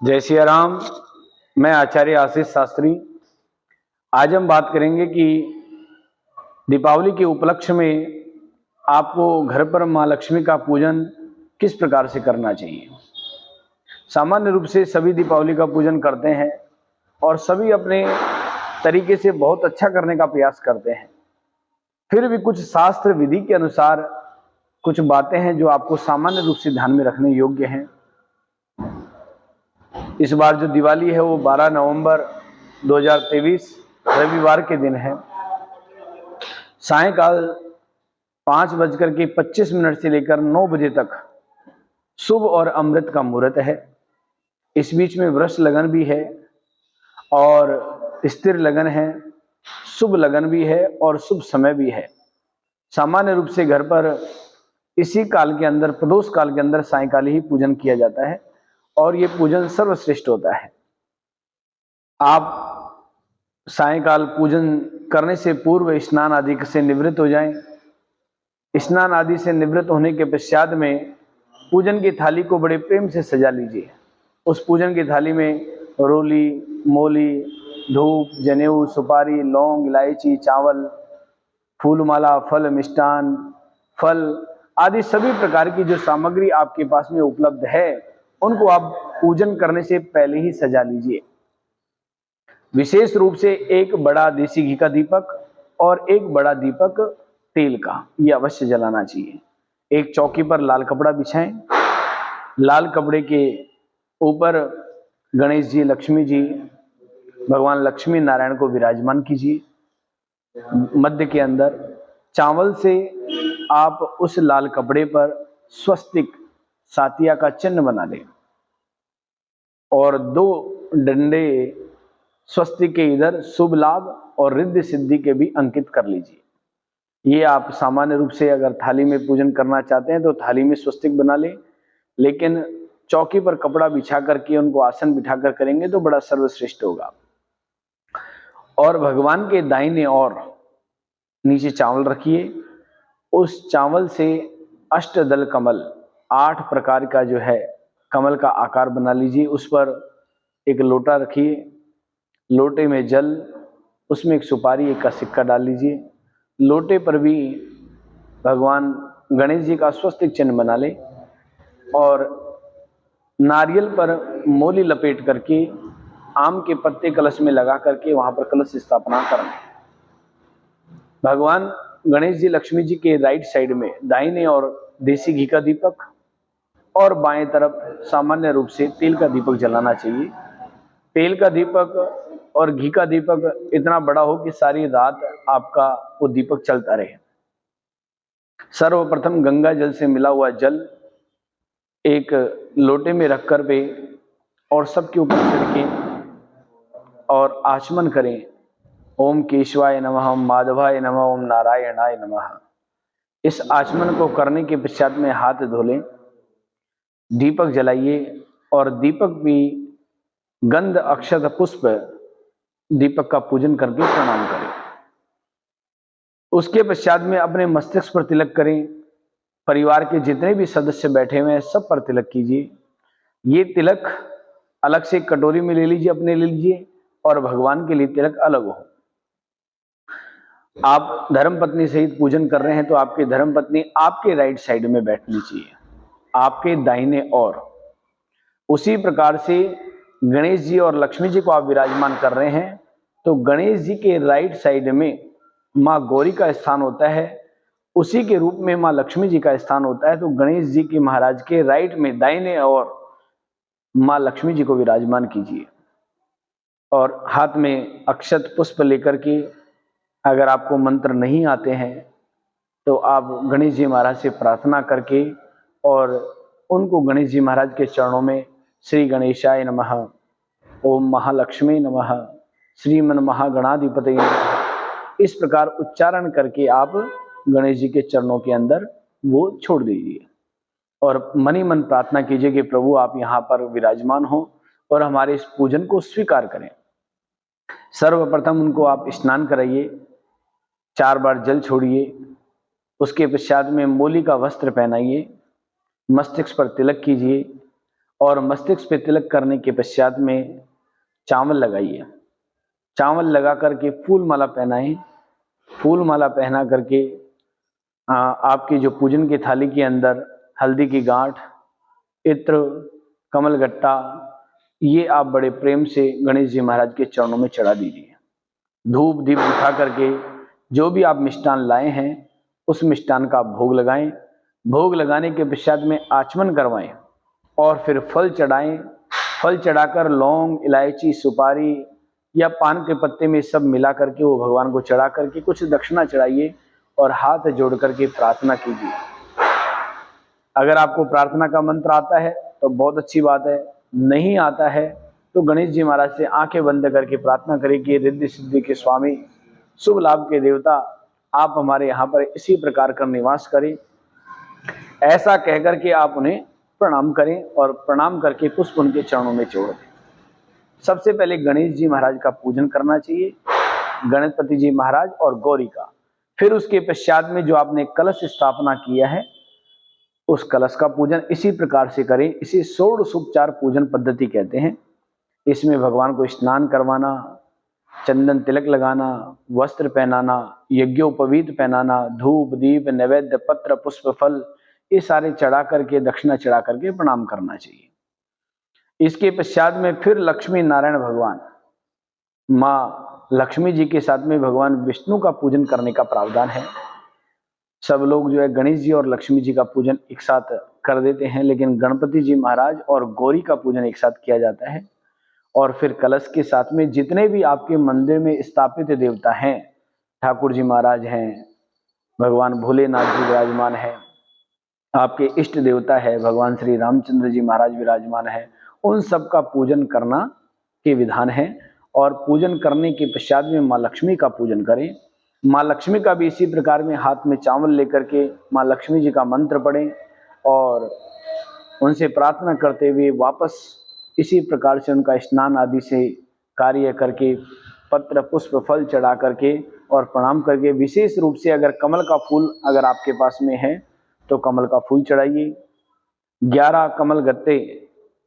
जय सिया राम। मैं आचार्य आशीष शास्त्री। आज हम बात करेंगे कि दीपावली के उपलक्ष्य में आपको घर पर माँ लक्ष्मी का पूजन किस प्रकार से करना चाहिए। सामान्य रूप से सभी दीपावली का पूजन करते हैं और सभी अपने तरीके से बहुत अच्छा करने का प्रयास करते हैं। फिर भी कुछ शास्त्र विधि के अनुसार कुछ बातें हैं जो आपको सामान्य रूप से ध्यान में रखने योग्य हैं। इस बार जो दिवाली है वो 12 नवंबर 2023 रविवार के दिन है। सायंकाल 5:25 से लेकर 9 बजे तक शुभ और अमृत का मुहूर्त है। इस बीच में वृष लगन भी है और स्थिर लगन है, शुभ लगन भी है और शुभ समय भी है। सामान्य रूप से घर पर इसी काल के अंदर, प्रदोष काल के अंदर सायंकाल ही पूजन किया जाता है और ये पूजन सर्वश्रेष्ठ होता है। आप सायंकाल पूजन करने से पूर्व स्नान आदि से निवृत्त हो जाएं। स्नान आदि से निवृत्त होने के पश्चात में पूजन की थाली को बड़े प्रेम से सजा लीजिए। उस पूजन की थाली में रोली, मोली, धूप, जनेऊ, सुपारी, लौंग, इलायची, चावल, फूलमाला, फल, मिष्टान, फल आदि सभी प्रकार की जो सामग्री आपके पास में उपलब्ध है उनको आप पूजन करने से पहले ही सजा लीजिए। विशेष रूप से एक बड़ा देसी घी का दीपक और एक बड़ा दीपक तेल का ये अवश्य जलाना चाहिए। एक चौकी पर लाल कपड़ा बिछाएं। लाल कपड़े के ऊपर गणेश जी, लक्ष्मी जी, भगवान लक्ष्मी नारायण को विराजमान कीजिए। मध्य के अंदर चावल से आप उस लाल कपड़े पर स्वस्तिक सातिया का चिन्ह बना लें और 2 डंडे स्वस्तिक के इधर शुभ लाभ और रिद्धि सिद्धि के भी अंकित कर लीजिए। ये आप सामान्य रूप से अगर थाली में पूजन करना चाहते हैं तो थाली में स्वस्तिक बना लें, लेकिन चौकी पर कपड़ा बिछा करके उनको आसन बिठाकर करेंगे तो बड़ा सर्वश्रेष्ठ होगा। और भगवान के दाहिने और नीचे चावल रखिए। उस चावल से अष्टदल कमल, 8 प्रकार का जो है कमल का आकार बना लीजिए। उस पर एक लोटा रखिए, लोटे में जल, उसमें एक सुपारी, एक का सिक्का डाल लीजिए। लोटे पर भी भगवान गणेश जी का स्वस्तिक चिन्ह बना ले और नारियल पर मोली लपेट करके आम के पत्ते कलश में लगा करके वहां पर कलश स्थापना करना। भगवान गणेश जी, लक्ष्मी जी के राइट साइड में दाहिने और देसी घी का दीपक और बाएं तरफ सामान्य रूप से तेल का दीपक जलाना चाहिए। तेल का दीपक और घी का दीपक इतना बड़ा हो कि सारी रात आपका वो दीपक चलता रहे। सर्वप्रथम गंगा जल से मिला हुआ जल एक लोटे में रखकर पे और सबके ऊपर छिड़के और आचमन करें। ओम केशवाय नमः, ओम माधवाय नमः, ओम नारायणाय नमः। इस आचमन को करने के पश्चात में हाथ धो लें, दीपक जलाइए और दीपक भी गंध, अक्षत, पुष्प दीपक का पूजन करके प्रणाम करें। उसके पश्चात में अपने मस्तिष्क पर तिलक करें। परिवार के जितने भी सदस्य बैठे हुए हैं सब पर तिलक कीजिए। ये तिलक अलग से कटोरी में ले लीजिए, अपने ले लीजिए और भगवान के लिए तिलक अलग हो। आप धर्मपत्नी सहित पूजन कर रहे हैं तो आपकी धर्मपत्नी आपके राइट साइड में बैठनी चाहिए, आपके दाहिने और। उसी प्रकार से गणेश जी और लक्ष्मी जी को आप विराजमान कर रहे हैं तो गणेश जी के राइट साइड में माँ गौरी का स्थान होता है, उसी के रूप में माँ लक्ष्मी जी का स्थान होता है। तो गणेश जी के महाराज के राइट में दाहिने और माँ लक्ष्मी जी को विराजमान कीजिए और हाथ में अक्षत पुष्प लेकर के, अगर आपको मंत्र नहीं आते हैं तो आप गणेश जी महाराज से प्रार्थना करके और उनको गणेश जी महाराज के चरणों में श्री गणेशाय नमः, ओम महालक्ष्मी नमः, श्रीमन महागणाधिपति नमः, इस प्रकार उच्चारण करके आप गणेश जी के चरणों के अंदर वो छोड़ दीजिए और मन ही मन प्रार्थना कीजिए कि प्रभु आप यहाँ पर विराजमान हो और हमारे इस पूजन को स्वीकार करें। सर्वप्रथम उनको आप स्नान कराइए, 4 बार जल छोड़िए। उसके पश्चात में मोली का वस्त्र पहनाइए, मस्तिष्क पर तिलक कीजिए और मस्तिष्क पे तिलक करने के पश्चात में चावल लगाइए। चावल लगा करके फूल माला पहनाएं। फूल माला पहना करके आपकी जो पूजन की थाली के अंदर हल्दी की गांठ, इत्र, कमलगट्टा, ये आप बड़े प्रेम से गणेश जी महाराज के चरणों में चढ़ा दीजिए। धूप दीप दिखा करके जो भी आप मिष्ठान लाए हैं उस मिष्ठान का भोग लगाएं। भोग लगाने के पश्चात में आचमन करवाएं और फिर फल चढ़ाएं। फल चढ़ाकर लौंग, इलायची, सुपारी या पान के पत्ते में सब मिला करके वो भगवान को चढ़ा करके कुछ दक्षिणा चढ़ाइए और हाथ जोड़ करके प्रार्थना कीजिए। अगर आपको प्रार्थना का मंत्र आता है तो बहुत अच्छी बात है, नहीं आता है तो गणेश जी महाराज से आंखें बंद करके प्रार्थना करें कि रिद्धि सिद्धि के स्वामी, शुभ लाभ के देवता, आप हमारे यहाँ पर इसी प्रकार का निवास करें। ऐसा कहकर के आप उन्हें प्रणाम करें और प्रणाम करके पुष्प उनके चरणों में छोड़ दें। सबसे पहले गणेश जी महाराज का पूजन करना चाहिए, गणपति जी महाराज और गौरी का। फिर उसके पश्चात में जो आपने कलश स्थापना किया है उस कलश का पूजन इसी प्रकार से करें। इसे षोडशोपचार पूजन पद्धति कहते हैं। इसमें भगवान को स्नान करवाना, चंदन तिलक लगाना, वस्त्र पहनाना, यज्ञोपवीत पहनाना, धूप दीप नैवेद्य पत्र पुष्प फल ये सारे चढ़ा करके, दक्षिणा चढ़ा करके प्रणाम करना चाहिए। इसके पश्चात में फिर लक्ष्मी नारायण भगवान, माँ लक्ष्मी जी के साथ में भगवान विष्णु का पूजन करने का प्रावधान है। सब लोग जो है गणेश जी और लक्ष्मी जी का पूजन एक साथ कर देते हैं, लेकिन गणपति जी महाराज और गौरी का पूजन एक साथ किया जाता है। और फिर कलश के साथ में जितने भी आपके मंदिर में स्थापित देवता हैं, ठाकुर जी महाराज हैं, भगवान भोलेनाथ जी विराजमान हैं, आपके इष्ट देवता है भगवान श्री रामचंद्र जी महाराज विराजमान है, उन सब का पूजन करना के विधान है। और पूजन करने के पश्चात में माँ लक्ष्मी का पूजन करें। माँ लक्ष्मी का भी इसी प्रकार में हाथ में चावल लेकर के माँ लक्ष्मी जी का मंत्र पढ़ें और उनसे प्रार्थना करते हुए वापस इसी प्रकार से उनका स्नान आदि से कार्य करके पत्र पुष्प फल चढ़ा करके और प्रणाम करके, विशेष रूप से अगर कमल का फूल अगर आपके पास में है तो कमल का फूल चढ़ाइए। 11 कमल गत्ते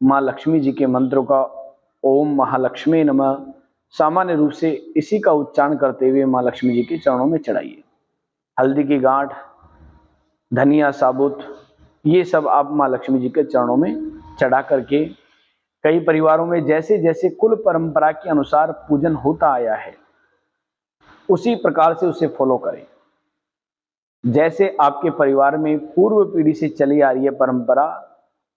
माँ लक्ष्मी जी के मंत्रों का ओम महालक्ष्मी नमः सामान्य रूप से इसी का उच्चारण करते हुए माँ लक्ष्मी जी के चरणों में चढ़ाइए। हल्दी की गांठ, धनिया साबुत, ये सब आप माँ लक्ष्मी जी के चरणों में चढ़ा करके, कई परिवारों में जैसे जैसे कुल परंपरा के अनुसार पूजन होता आया है उसी प्रकार से उसे फॉलो करें। जैसे आपके परिवार में पूर्व पीढ़ी से चली आ रही है परंपरा,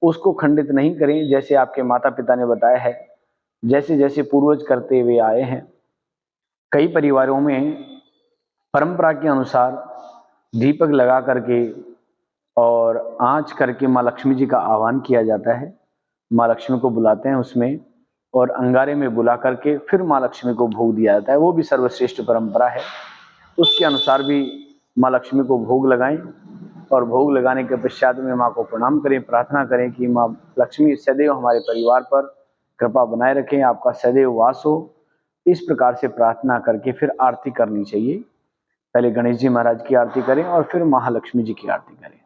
उसको खंडित नहीं करें। जैसे आपके माता पिता ने बताया है, जैसे जैसे पूर्वज करते हुए आए हैं, कई परिवारों में परंपरा के अनुसार दीपक लगा करके और आंच करके माँ लक्ष्मी जी का आह्वान किया जाता है। माँ लक्ष्मी को बुलाते हैं उसमें और अंगारे में बुला करके फिर माँ लक्ष्मी को भोग दिया जाता है। वो भी सर्वश्रेष्ठ परंपरा है। उसके अनुसार भी माँ लक्ष्मी को भोग लगाएं और भोग लगाने के पश्चात में माँ को प्रणाम करें, प्रार्थना करें कि माँ लक्ष्मी सदैव हमारे परिवार पर कृपा बनाए रखें, आपका सदैव वास हो। इस प्रकार से प्रार्थना करके फिर आरती करनी चाहिए। पहले गणेश जी महाराज की आरती करें और फिर महालक्ष्मी जी की आरती करें।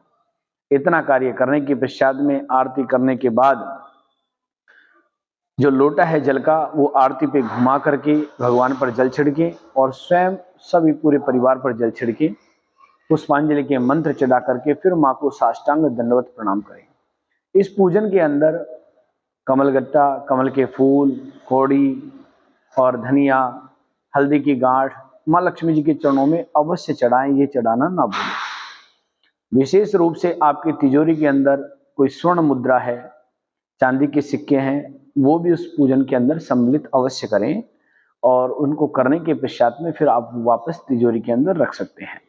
इतना कार्य करने के पश्चात में आरती करने के बाद जो लोटा है जल का वो आरती पे घुमा करके भगवान पर जल छिड़के और स्वयं सभी पूरे परिवार पर जल छिड़के पुष्पांजलि के मंत्र चढ़ा करके फिर माँ को साष्टांग दंडवत प्रणाम करें। इस पूजन के अंदर कमलगट्टा, कमल के फूल, कौड़ी और धनिया, हल्दी की गांठ माँ लक्ष्मी जी के चरणों में अवश्य चढ़ाएं, ये चढ़ाना ना भूलें। विशेष रूप से आपकी तिजोरी के अंदर कोई स्वर्ण मुद्रा है, चांदी के सिक्के हैं, वो भी उस पूजन के अंदर सम्मिलित अवश्य करें और उनको करने के पश्चात में फिर आप वापस तिजोरी के अंदर रख सकते हैं।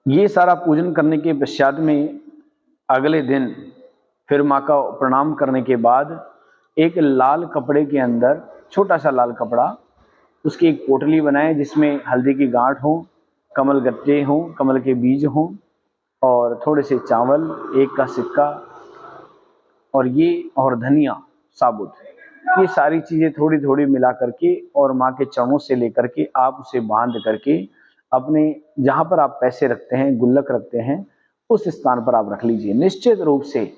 ये सारा पूजन करने के पश्चात में अगले दिन फिर माँ का प्रणाम करने के बाद एक लाल कपड़े के अंदर, छोटा सा लाल कपड़ा, उसकी एक पोटली बनाएं जिसमें हल्दी की गांठ हो, कमल गट्टे हों, कमल के बीज हों और थोड़े से चावल, 1 का सिक्का और धनिया साबुत, ये सारी चीज़ें थोड़ी थोड़ी मिला करके और माँ के चरणों से लेकर के आप उसे बांध करके अपने जहाँ पर आप पैसे रखते हैं, गुल्लक रखते हैं, उस स्थान पर आप रख लीजिए। निश्चित रूप से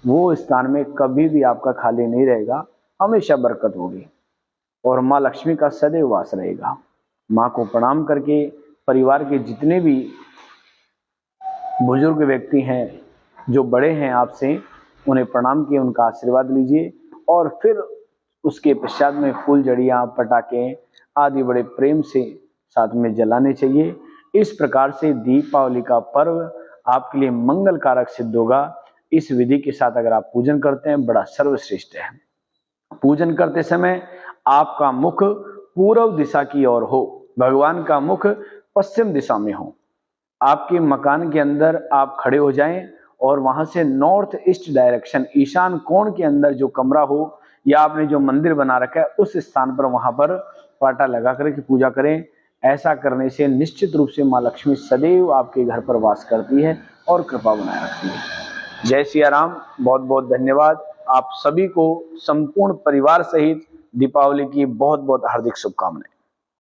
वो स्थान में कभी भी आपका खाली नहीं रहेगा, हमेशा बरकत होगी और माँ लक्ष्मी का सदैव वास रहेगा। माँ को प्रणाम करके परिवार के जितने भी बुजुर्ग व्यक्ति हैं, जो बड़े हैं आपसे, उन्हें प्रणाम किए, उनका आशीर्वाद लीजिए और फिर उसके पश्चात में फूलझड़ियाँ, पटाखे आदि बड़े प्रेम से साथ में जलाने चाहिए। इस प्रकार से दीपावली का पर्व आपके लिए मंगल कारक सिद्ध होगा। इस विधि के साथ अगर आप पूजन करते हैं, बड़ा सर्वश्रेष्ठ है। पूजन करते समय आपका मुख पूर्व दिशा की ओर हो, भगवान का मुख पश्चिम दिशा में हो। आपके मकान के अंदर आप खड़े हो जाएं और वहां से नॉर्थ ईस्ट डायरेक्शन, ईशान कोण के अंदर जो कमरा हो या आपने जो मंदिर बना रखा है उस स्थान पर वहां पर पाटा लगा करके पूजा करें। ऐसा करने से निश्चित रूप से माँ लक्ष्मी सदैव आपके घर पर वास करती है और कृपा बनाए रखती है। जय सिया राम। बहुत बहुत धन्यवाद। आप सभी को संपूर्ण परिवार सहित दीपावली की बहुत बहुत हार्दिक शुभकामनाएं।